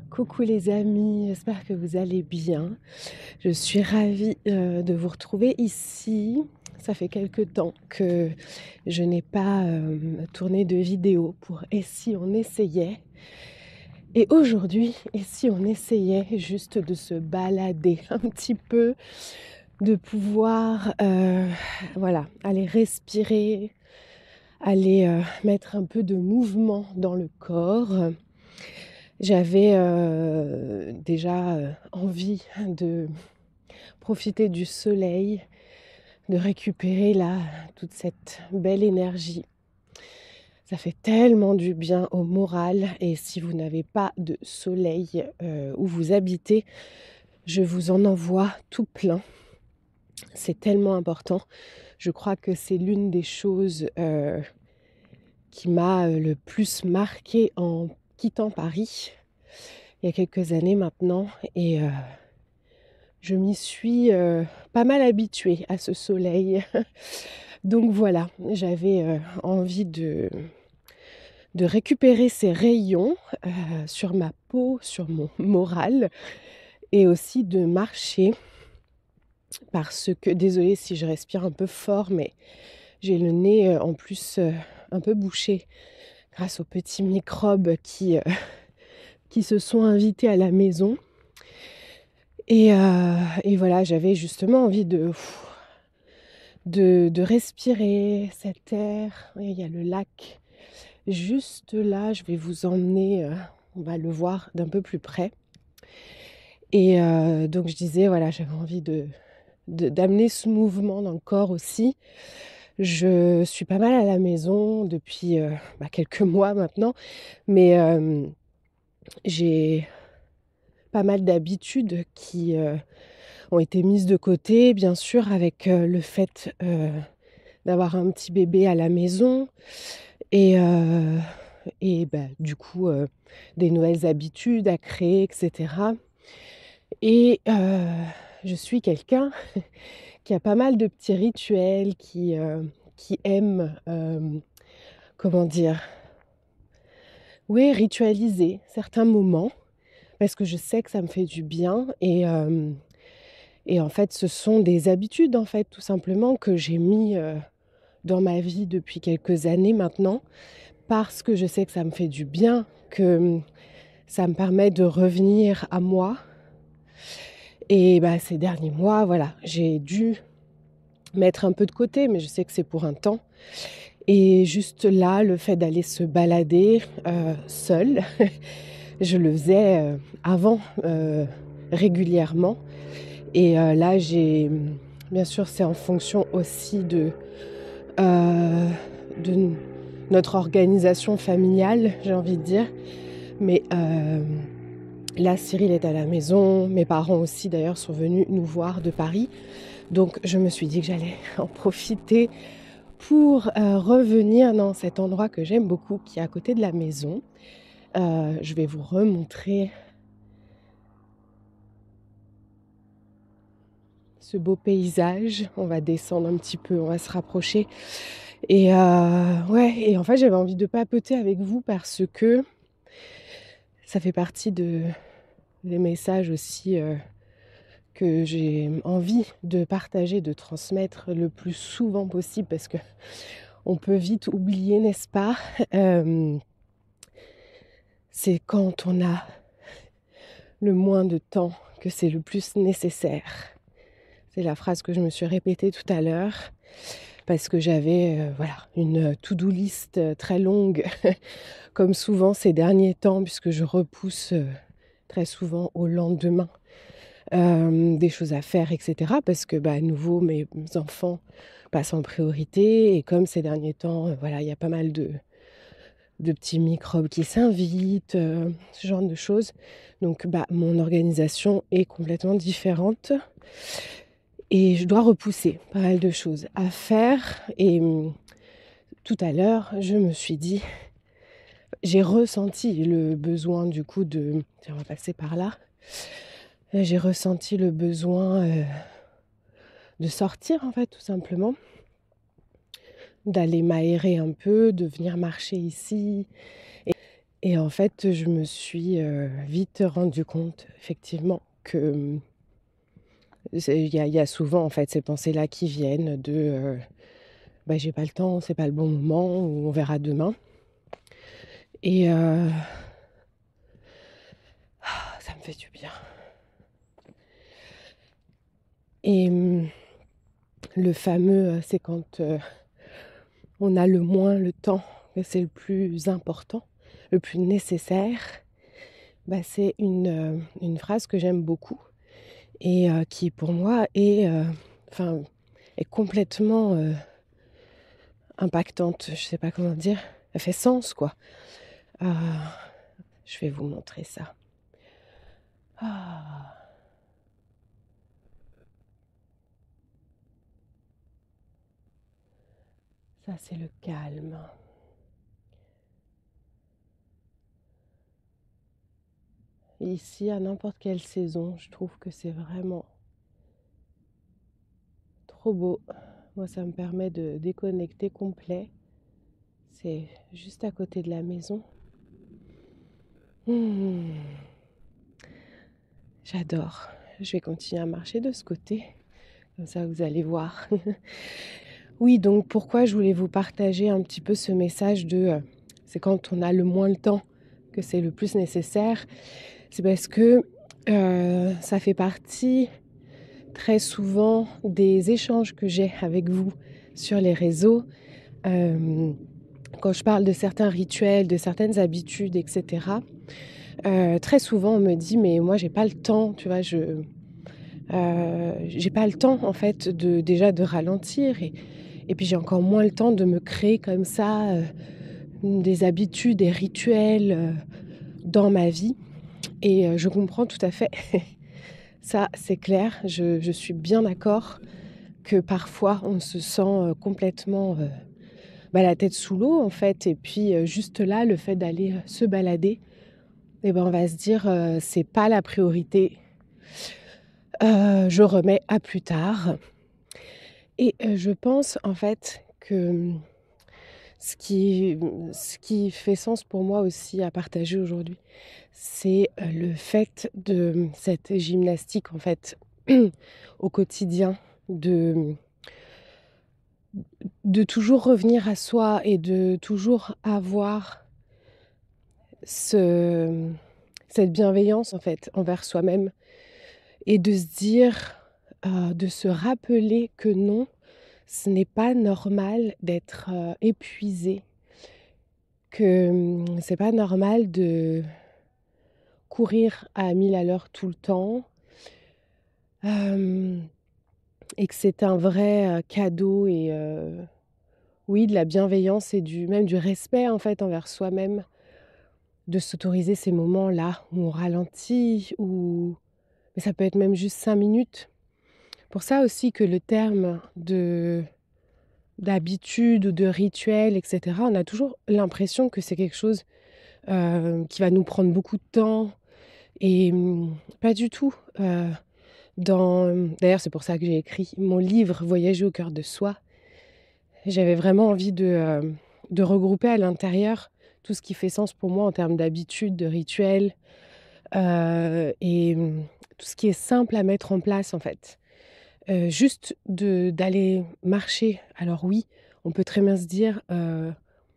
Coucou les amis, j'espère que vous allez bien. Je suis ravie de vous retrouver ici. Ça fait quelque temps que je n'ai pas tourné de vidéo pour Et si on essayait. Et aujourd'hui, et si on essayait juste de se balader un petit peu, de pouvoir voilà, aller respirer, aller mettre un peu de mouvement dans le corps. J'avais déjà envie de profiter du soleil, de récupérer là toute cette belle énergie. Ça fait tellement du bien au moral et si vous n'avez pas de soleil où vous habitez, je vous en envoie tout plein. C'est tellement important. Je crois que c'est l'une des choses qui m'a le plus marquée en quittant Paris il y a quelques années maintenant et je m'y suis pas mal habituée à ce soleil. Donc voilà, j'avais envie de récupérer ces rayons sur ma peau, sur mon moral et aussi de marcher parce que, désolée si je respire un peu fort, mais j'ai le nez en plus un peu bouché grâce aux petits microbes qui se sont invités à la maison. Et voilà, j'avais justement envie de respirer cet air. Et il y a le lac juste là, je vais vous emmener, on va le voir d'un peu plus près. Et donc je disais, voilà, j'avais envie d'amener ce mouvement dans le corps aussi. Je suis pas mal à la maison depuis quelques mois maintenant, mais j'ai pas mal d'habitudes qui ont été mises de côté, bien sûr, avec le fait d'avoir un petit bébé à la maison et du coup, des nouvelles habitudes à créer, et cetera. Et je suis quelqu'un qui a pas mal de petits rituels, qui aime, comment dire? Oui, ritualiser certains moments parce que je sais que ça me fait du bien et en fait, ce sont des habitudes, en fait, tout simplement que j'ai mis, dans ma vie depuis quelques années maintenant parce que je sais que ça me fait du bien, que ça me permet de revenir à moi et ces derniers mois, voilà, j'ai dû mettre un peu de côté, mais je sais que c'est pour un temps et juste là, le fait d'aller se balader, seule, je le faisais, avant, régulièrement et là, bien sûr, c'est en fonction aussi de notre organisation familiale, j'ai envie de dire. Mais là, Cyril est à la maison. Mes parents aussi, d'ailleurs, sont venus nous voir de Paris. Donc, je me suis dit que j'allais en profiter pour revenir dans cet endroit que j'aime beaucoup, qui est à côté de la maison. Je vais vous remontrer ce beau paysage. On va descendre un petit peu, on va se rapprocher. Et ouais, et en fait, j'avais envie de papoter avec vous parce que ça fait partie des messages aussi que j'ai envie de partager, de transmettre le plus souvent possible parce que on peut vite oublier, n'est-ce pas? C'est quand on a le moins de temps que c'est le plus nécessaire. C'est la phrase que je me suis répétée tout à l'heure parce que j'avais voilà, une to-do list très longue comme souvent ces derniers temps puisque je repousse très souvent au lendemain des choses à faire, etc. Parce que à nouveau mes enfants passent en priorité et comme ces derniers temps, voilà, il y a pas mal de petits microbes qui s'invitent, ce genre de choses. Donc mon organisation est complètement différente et je dois repousser pas mal de choses à faire et tout à l'heure, je me suis dit, j'ai ressenti le besoin du coup tiens, on va passer par là. J'ai ressenti le besoin de sortir en fait tout simplement, d'aller m'aérer un peu, de venir marcher ici Et en fait, je me suis vite rendu compte, effectivement, que il y a souvent en fait ces pensées-là qui viennent de bah, j'ai pas le temps, c'est pas le bon moment, ou on verra demain. Et ça me fait du bien. Et le fameux, c'est quand on a le moins le temps, que c'est le plus important, le plus nécessaire. Bah, c'est une phrase que j'aime beaucoup et qui pour moi est complètement impactante. Je sais pas comment dire. Elle fait sens, quoi. Euh, je vais vous montrer ça. Ah. Ça, c'est le calme. Et ici, à n'importe quelle saison, je trouve que c'est vraiment trop beau. Moi, ça me permet de déconnecter complet. C'est juste à côté de la maison. J'adore. Je vais continuer à marcher de ce côté. Comme ça, vous allez voir. Oui, donc pourquoi je voulais vous partager un petit peu ce message de c'est quand on a le moins le temps que c'est le plus nécessaire. C'est parce que ça fait partie très souvent des échanges que j'ai avec vous sur les réseaux. Quand je parle de certains rituels, de certaines habitudes, etc., très souvent on me dit mais moi j'ai pas le temps, tu vois, j'ai pas le temps en fait déjà de ralentir et puis j'ai encore moins le temps de me créer comme ça des habitudes, des rituels dans ma vie. Et je comprends tout à fait. Ça, c'est clair. Je suis bien d'accord que parfois on se sent complètement la tête sous l'eau en fait. Et puis juste là, le fait d'aller se balader, eh ben, on va se dire c'est pas la priorité. Je remets à plus tard. Et je pense en fait que ce qui fait sens pour moi aussi à partager aujourd'hui, c'est le fait de cette gymnastique en fait au quotidien, de toujours revenir à soi et de toujours avoir cette bienveillance en fait envers soi-même et de se dire, de se rappeler que non, ce n'est pas normal d'être épuisé, que c'est pas normal de courir à 1000 à l'heure tout le temps, et que c'est un vrai cadeau et oui, de la bienveillance et même du respect en fait envers soi-même, de s'autoriser ces moments-là où on ralentit, mais ça peut être même juste 5 minutes. Pour ça aussi que le terme d'habitude ou de rituel, etc., on a toujours l'impression que c'est quelque chose qui va nous prendre beaucoup de temps et pas du tout. D'ailleurs, c'est pour ça que j'ai écrit mon livre Voyager au cœur de soi. J'avais vraiment envie de regrouper à l'intérieur tout ce qui fait sens pour moi en termes d'habitudes, de rituels, et tout ce qui est simple à mettre en place en fait. Juste d'aller marcher. Alors oui, on peut très bien se dire,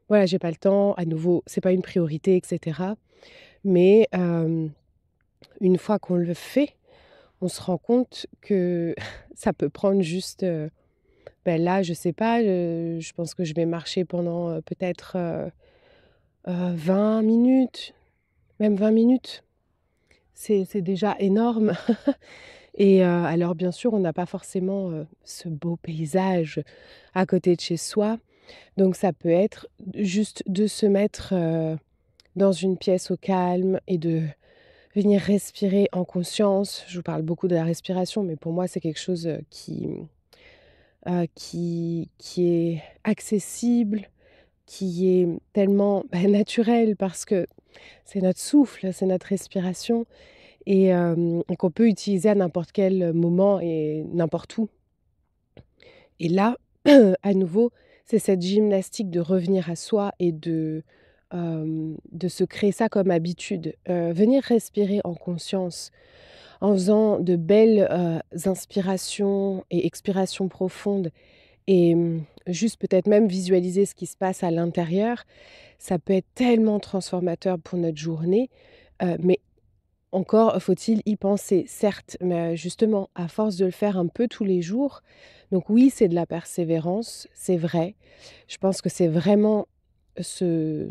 voilà, j'ai pas le temps, à nouveau, c'est pas une priorité, etc. Mais une fois qu'on le fait, on se rend compte que ça peut prendre juste, là, je sais pas, je pense que je vais marcher pendant peut-être 20 minutes, même 20 minutes. C'est déjà énorme. Et alors bien sûr, on n'a pas forcément ce beau paysage à côté de chez soi. Donc ça peut être juste de se mettre dans une pièce au calme et de venir respirer en conscience. Je vous parle beaucoup de la respiration, mais pour moi, c'est quelque chose qui est accessible, qui est tellement naturel parce que c'est notre souffle, c'est notre respiration et qu'on peut utiliser à n'importe quel moment et n'importe où. Et là, à nouveau, c'est cette gymnastique de revenir à soi et de de se créer ça comme habitude. Venir respirer en conscience en faisant de belles, inspirations et expirations profondes et juste peut-être même visualiser ce qui se passe à l'intérieur, ça peut être tellement transformateur pour notre journée, mais encore faut-il y penser, certes, mais justement, à force de le faire un peu tous les jours, donc oui, c'est de la persévérance, c'est vrai. Je pense que c'est vraiment ce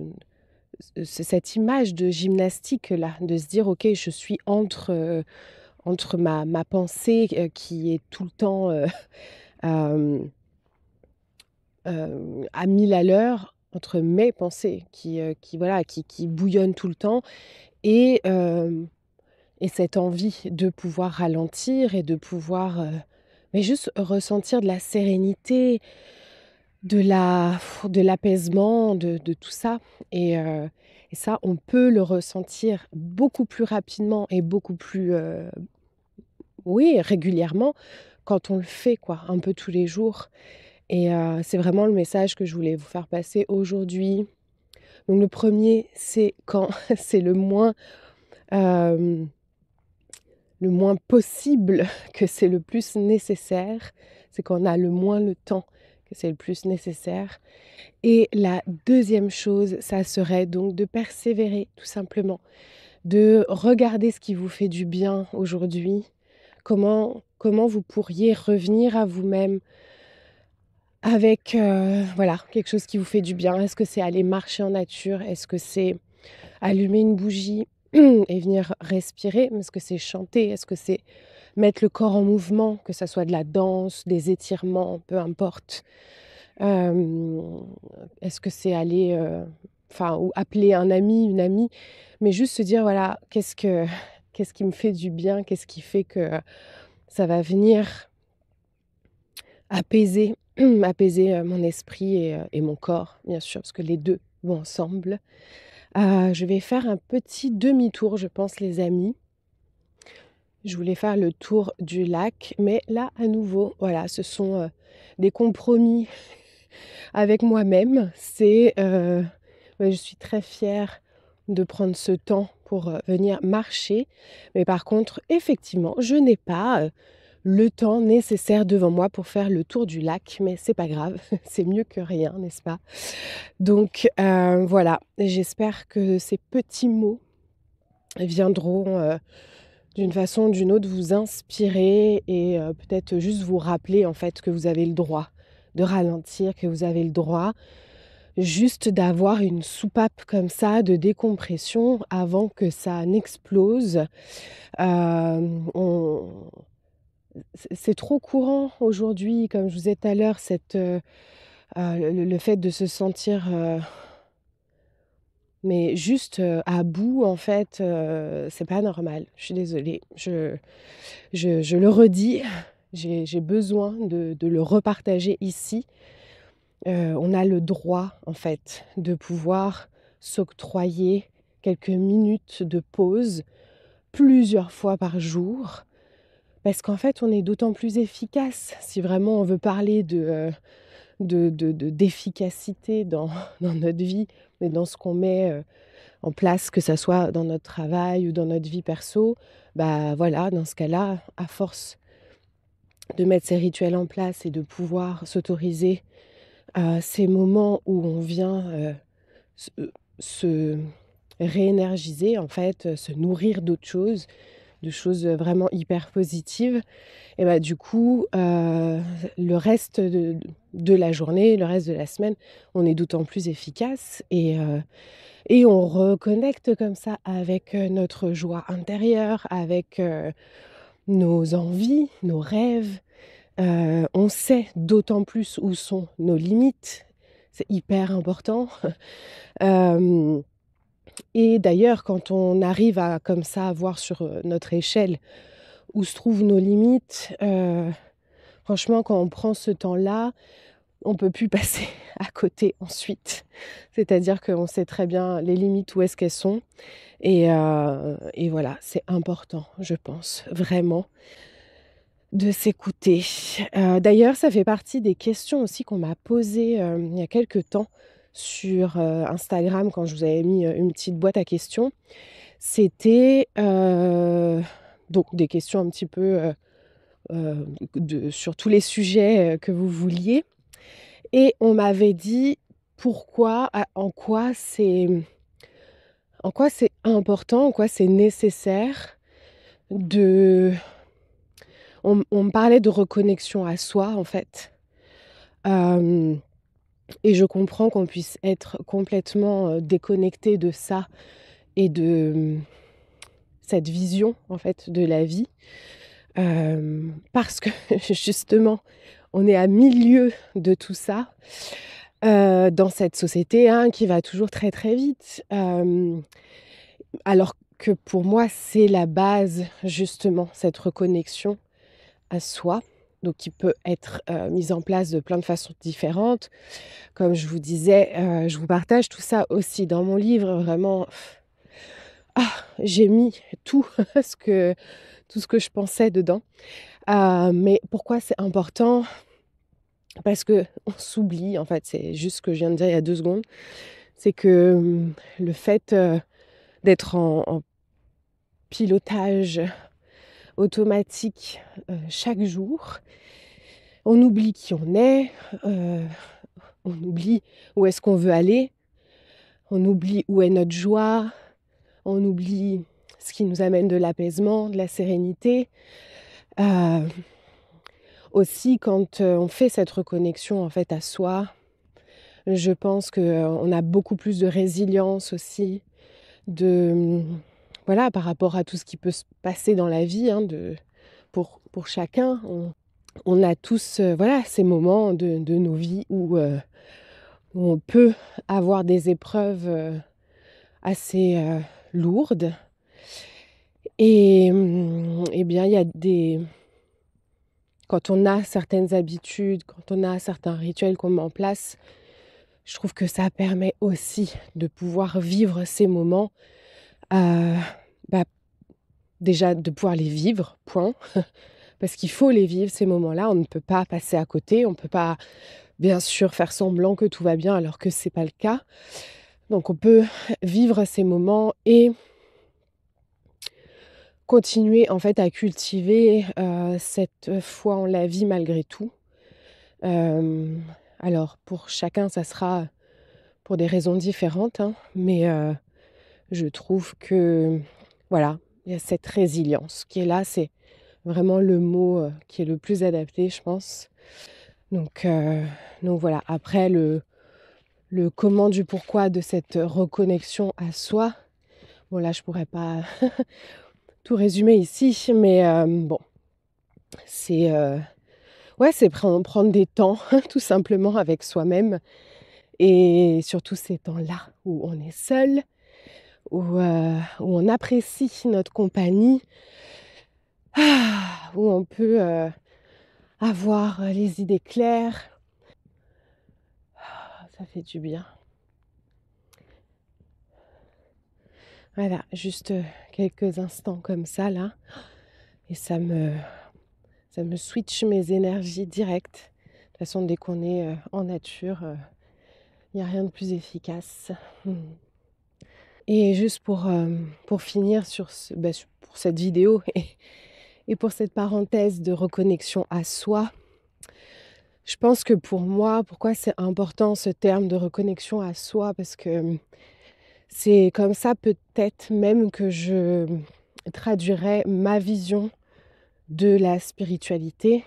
cette image de gymnastique-là, de se dire: «OK, je suis entre ma pensée, qui est tout le temps, hem, à 1000 à l'heure, entre mes pensées qui voilà, qui bouillonnent tout le temps et cette envie de pouvoir ralentir et de pouvoir, mais juste ressentir de la sérénité, de l'apaisement, de tout ça et ça, on peut le ressentir beaucoup plus rapidement et beaucoup plus, oui, régulièrement quand on le fait quoi, un peu tous les jours et c'est vraiment le message que je voulais vous faire passer aujourd'hui. Donc le premier, c'est quand c'est hem, le moins possible que c'est le plus nécessaire. C'est quand on a le moins le temps que c'est le plus nécessaire et la deuxième chose, ça serait donc de persévérer tout simplement, de regarder ce qui vous fait du bien aujourd'hui. Comment vous pourriez revenir à vous-même avec, voilà, quelque chose qui vous fait du bien. Est-ce que c'est aller marcher en nature? Est-ce que c'est allumer une bougie et venir respirer? Est-ce que c'est chanter? Est-ce que c'est mettre le corps en mouvement, que ça soit de la danse, des étirements, peu importe? Hem, est-ce que c'est aller, enfin ou appeler un ami, une amie? Mais juste se dire: «Voilà, qu'est-ce qui me fait du bien? Qu'est-ce qui fait que ça va venir apaiser apaiser, mon esprit et mon corps?» bien sûr, parce que les 2 vont ensemble. Je vais faire un petit demi-tour, je pense, les amis. Je voulais faire le tour du lac, mais là, à nouveau, voilà, ce sont, des compromis avec moi-même. Ouais, je suis très fière de prendre ce temps pour, venir marcher. Mais par contre, effectivement, je n'ai pas, le temps nécessaire devant moi pour faire le tour du lac, mais c'est pas grave, c'est mieux que rien, n'est-ce pas? Donc voilà, j'espère que ces petits mots viendront, d'une façon ou d'une autre vous inspirer et peut-être juste vous rappeler en fait que vous avez le droit de ralentir, que vous avez le droit juste d'avoir une soupape comme ça de décompression avant que ça n'explose. On c'est trop courant aujourd'hui, comme je vous disais tout à l'heure, le fait de se sentir, mais juste, à bout en fait, c'est pas normal. Je suis désolée. Je le redis, j'ai besoin de le repartager ici. On a le droit en fait de pouvoir s'octroyer quelques minutes de pause plusieurs fois par jour. Parce qu'en fait, on est d'autant plus efficace si vraiment on veut parler d'efficacité dans dans notre vie et dans ce qu'on met, en place, que ça soit dans notre travail ou dans notre vie perso. Bah, voilà, dans ce cas-là, à force de mettre ces rituels en place et de pouvoir s'autoriser, ces moments où on vient, se se réénergiser en fait, se nourrir d'autres choses, de choses, vraiment hyper positives et bah, du coup, le reste de la journée, le reste de la semaine, on est d'autant plus efficace et on reconnecte comme ça avec, notre joie intérieure, avec, nos envies, nos rêves. On sait d'autant plus où sont nos limites. C'est hyper important. Hem et d'ailleurs, quand on arrive à comme ça, voir sur, notre échelle où se trouvent nos limites, franchement, quand on prend ce temps-là, on peut plus passer à côté ensuite. C'est-à-dire qu'on sait très bien les limites, où est-ce qu'elles sont et voilà, c'est important, je pense, vraiment, de s'écouter. D'ailleurs, ça fait partie des questions aussi qu'on m'a posées, il y a quelque temps sur Instagram quand je vous avais mis une petite boîte à questions. C'était donc des questions un petit peu sur tous les sujets que vous vouliez. Et on m'avait dit en quoi c'est important, en quoi c'est nécessaire de... On me parlait de reconnexion à soi, en fait. Et je comprends qu'on puisse être complètement déconnecté de ça et de cette vision, en fait, de la vie. Parce que, justement, on est à milieu de tout ça, dans cette société qui va toujours très, très vite. Alors que pour moi, c'est la base, justement, cette reconnexion à soi, donc qui peut être mise en place de plein de façons différentes. Comme je vous disais, je vous partage tout ça aussi dans mon livre, vraiment. J'ai mis tout tout ce que je pensais dedans. Mais pourquoi c'est important? Parce qu'on s'oublie, en fait, c'est juste ce que je viens de dire il y a 2 secondes. C'est que le fait d'être en pilotage automatique chaque jour, on oublie qui on est, on oublie où est-ce qu'on veut aller, on oublie où est notre joie, on oublie ce qui nous amène de l'apaisement, de la sérénité. Aussi, quand on fait cette reconnexion en fait à soi, je pense qu'on a beaucoup plus de résilience aussi, voilà, par rapport à tout ce qui peut se passer dans la vie, pour chacun. On a tous voilà, ces moments de nos vies où on peut avoir des épreuves assez lourdes. Et bien, il y a quand on a certaines habitudes, quand on a certains rituels qu'on met en place, je trouve que ça permet aussi de pouvoir vivre ces moments, déjà de pouvoir les vivre, point. Parce qu'il faut les vivre, ces moments-là, on ne peut pas passer à côté, on ne peut pas, bien sûr, faire semblant que tout va bien alors que ce n'est pas le cas. Donc on peut vivre ces moments et continuer en fait à cultiver cette foi en la vie malgré tout. Alors pour chacun, ça sera pour des raisons différentes, mais je trouve que voilà, il y a cette résilience qui est là, c'est vraiment le mot qui est le plus adapté, je pense. Donc voilà, après le comment du pourquoi de cette reconnexion à soi, bon là je pourrais pas tout résumer ici, mais bon, c'est c'est prendre des temps tout simplement avec soi-même, et surtout ces temps-là où on est seul, où on apprécie notre compagnie, où on peut avoir les idées claires. Ça fait du bien. Voilà, juste quelques instants comme ça là, et ça me switch mes énergies directes. De toute façon, dès qu'on est en nature, il n'y a rien de plus efficace. Et juste pour finir pour cette vidéo et pour cette parenthèse de reconnexion à soi, je pense que pour moi, pourquoi c'est important ce terme de reconnexion à soi, parce que c'est comme ça peut-être même que je traduirais ma vision de la spiritualité.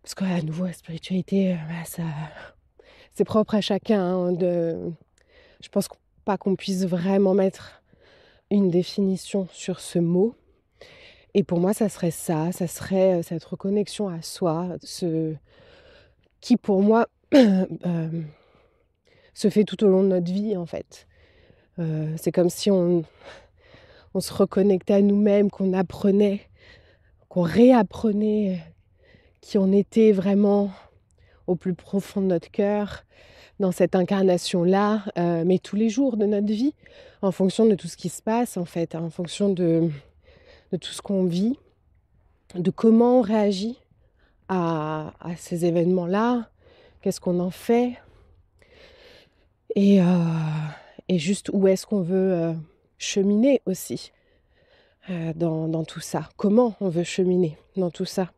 Parce qu'à nouveau, la spiritualité, c'est propre à chacun. Je pense pas qu'on puisse vraiment mettre une définition sur ce mot. Et pour moi, ça serait cette reconnexion à soi, qui pour moi se fait tout au long de notre vie en fait. C'est comme si on se reconnectait à nous-mêmes, qu'on apprenait, qu'on réapprenait qui on était vraiment au plus profond de notre cœur, dans cette incarnation-là, mais tous les jours de notre vie, en fonction de tout ce qui se passe en fait, en fonction de tout ce qu'on vit, de comment on réagit à ces événements-là, qu'est-ce qu'on en fait. et, et juste où est-ce qu'on veut cheminer aussi dans tout ça. Comment on veut cheminer dans tout ça.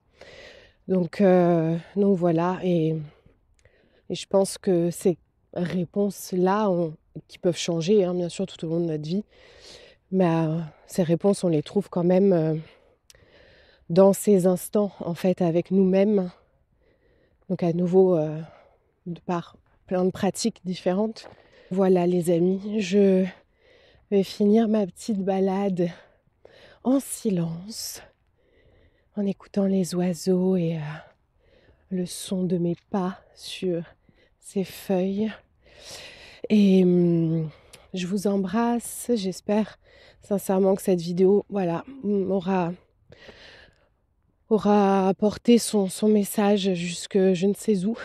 Donc voilà, et je pense que ces réponses-là, qui peuvent changer, hein, bien sûr, tout au long de notre vie, mais ces réponses, on les trouve quand même dans ces instants, en fait, avec nous-mêmes. Donc à nouveau, par plein de pratiques différentes. Voilà les amis, je vais finir ma petite balade en silence, en écoutant les oiseaux et le son de mes pas sur ces feuilles. Et je vous embrasse, j'espère sincèrement que cette vidéo, voilà, aura apporté son message jusque je ne sais où.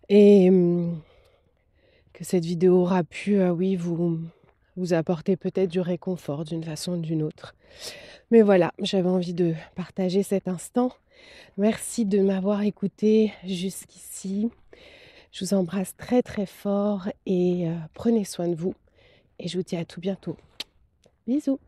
Et que cette vidéo aura pu, oui, vous apporter peut-être du réconfort d'une façon ou d'une autre. Mais voilà, j'avais envie de partager cet instant. Merci de m'avoir écouté jusqu'ici. Je vous embrasse très très fort et prenez soin de vous. Et je vous dis à tout bientôt. Bisous.